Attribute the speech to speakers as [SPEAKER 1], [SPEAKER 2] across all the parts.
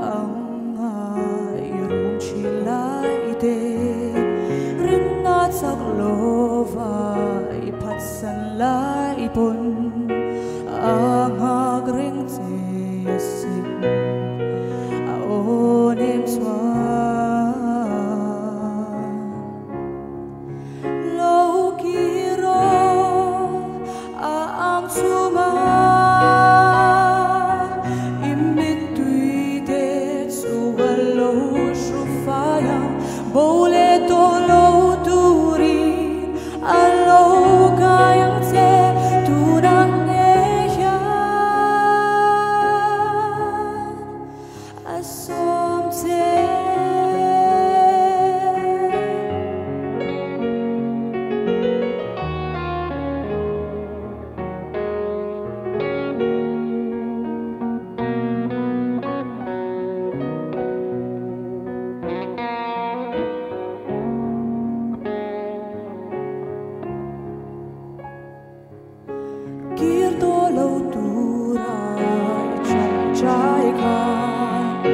[SPEAKER 1] Ang irong chilay rin at saglova ipatsan laipon ang agring tiyasin aonim swan lokiro ang suma imittuidet suwalo shufayam boleto lo turin allo kayang te tunang Kirto lâu tura trong trái con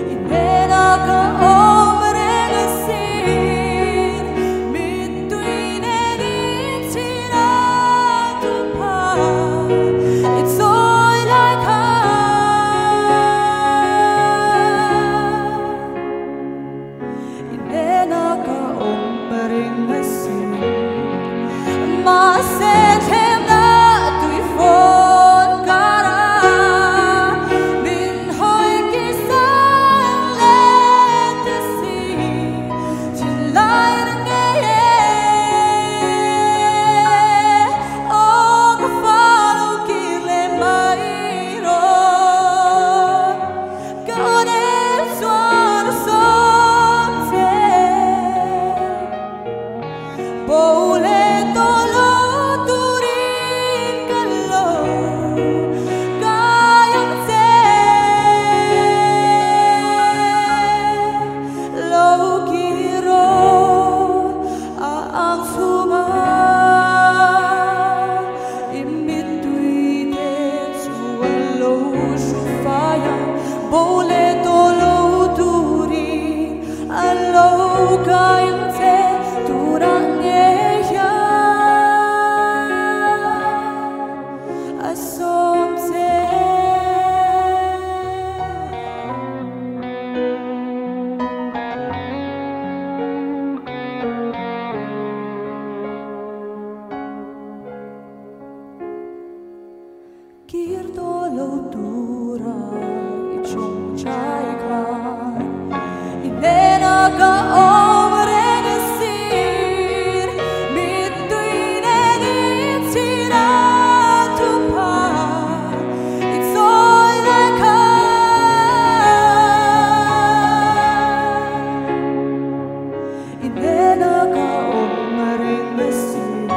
[SPEAKER 1] inena ka omre sin between edin sina to pa it's all like inena ka omre sin maset Kirto lâu tura trong trái con inena ka omre sin between edin sina to pa it's all like inena ka omre sin